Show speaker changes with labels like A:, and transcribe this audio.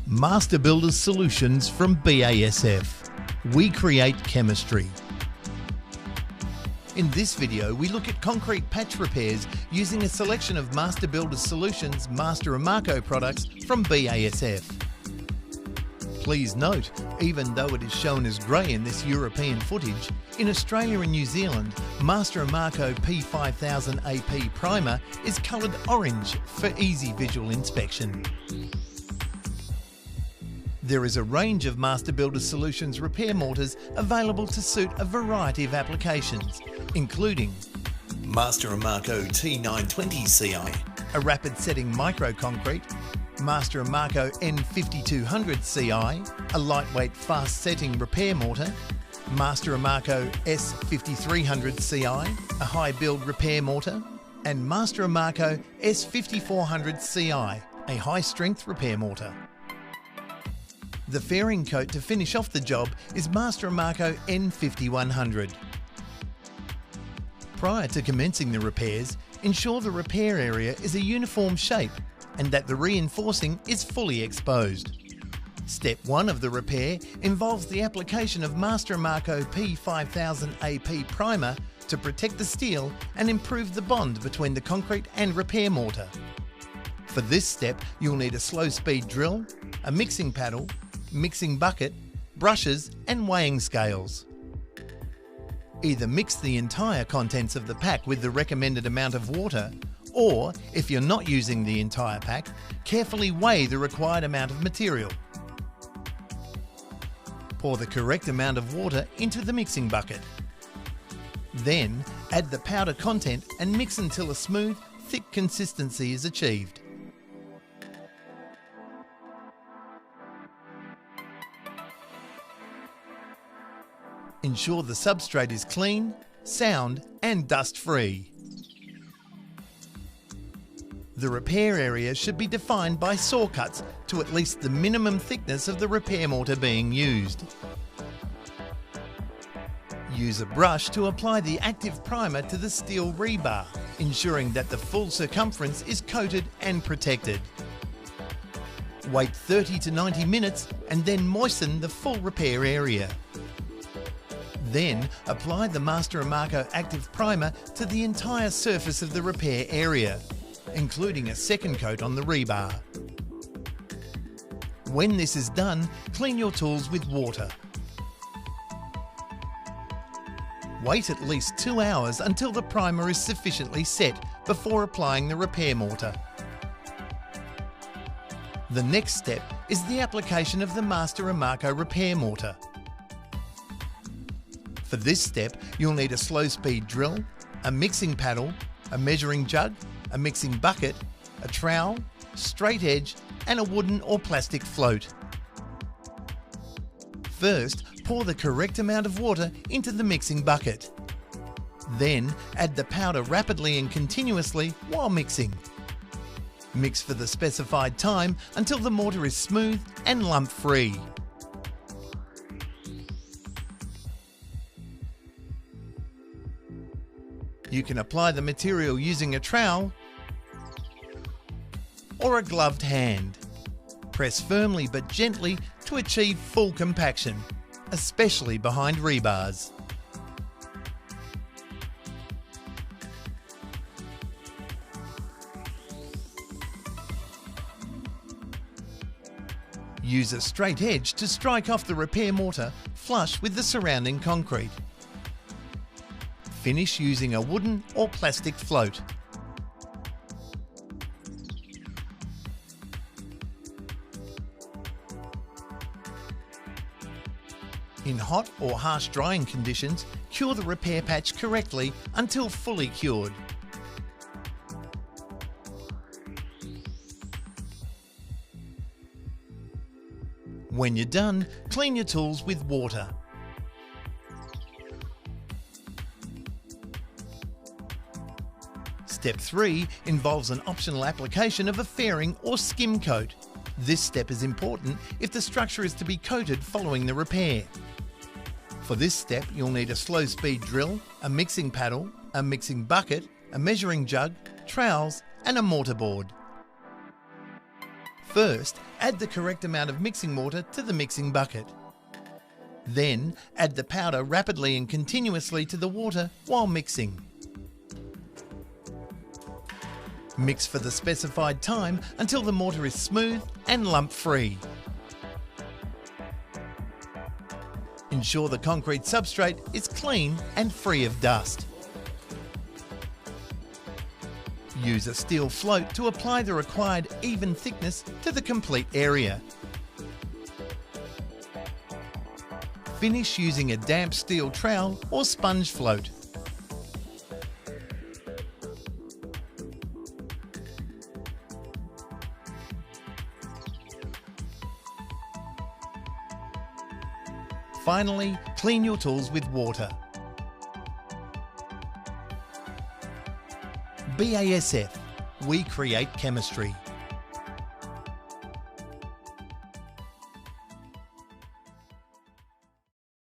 A: Master Builders Solutions from BASF. We create chemistry. In this video, we look at concrete patch repairs using a selection of Master Builders Solutions MasterEmaco products from BASF. Please note, even though it is shown as grey in this European footage, in Australia and New Zealand, MasterEmaco P5000 AP Primer is coloured orange for easy visual inspection. There is a range of Master Builders Solutions repair mortars available to suit a variety of applications, including MasterEmaco T920 CI, a rapid setting microconcrete, MasterEmaco N5200 CI, a lightweight fast setting repair mortar, MasterEmaco S5300 CI, a high build repair mortar, and MasterEmaco S5400 CI, a high strength repair mortar. The fairing coat to finish off the job is MasterEmaco N5100. Prior to commencing the repairs, ensure the repair area is a uniform shape and that the reinforcing is fully exposed. Step 1 of the repair involves the application of MasterEmaco P5000 AP Primer to protect the steel and improve the bond between the concrete and repair mortar. For this step, you'll need a slow-speed drill, a mixing paddle, mixing bucket, brushes and weighing scales. Either mix the entire contents of the pack with the recommended amount of water, or, if you're not using the entire pack, carefully weigh the required amount of material. Pour the correct amount of water into the mixing bucket. Then, add the powder content and mix until a smooth, thick consistency is achieved. Ensure the substrate is clean, sound and dust-free. The repair area should be defined by saw cuts to at least the minimum thickness of the repair mortar being used. Use a brush to apply the active primer to the steel rebar, ensuring that the full circumference is coated and protected. Wait 30 to 90 minutes and then moisten the full repair area. Then apply the MasterEmaco Active Primer to the entire surface of the repair area, including a second coat on the rebar. When this is done, clean your tools with water. Wait at least 2 hours until the primer is sufficiently set before applying the repair mortar. The next step is the application of the MasterEmaco repair mortar. For this step, you'll need a slow-speed drill, a mixing paddle, a measuring jug, a mixing bucket, a trowel, straight edge and a wooden or plastic float. First, pour the correct amount of water into the mixing bucket. Then, add the powder rapidly and continuously while mixing. Mix for the specified time until the mortar is smooth and lump-free. You can apply the material using a trowel or a gloved hand. Press firmly but gently to achieve full compaction, especially behind rebars. Use a straight edge to strike off the repair mortar flush with the surrounding concrete. Finish using a wooden or plastic float. In hot or harsh drying conditions, cure the repair patch correctly until fully cured. When you're done, clean your tools with water. Step 3 involves an optional application of a fairing or skim coat. This step is important if the structure is to be coated following the repair. For this step, you'll need a slow-speed drill, a mixing paddle, a mixing bucket, a measuring jug, trowels and a mortar board. First, add the correct amount of mixing water to the mixing bucket. Then, add the powder rapidly and continuously to the water while mixing. Mix for the specified time until the mortar is smooth and lump-free. Ensure the concrete substrate is clean and free of dust. Use a steel float to apply the required even thickness to the complete area. Finish using a damp steel trowel or sponge float. Finally, clean your tools with water. BASF, we create chemistry.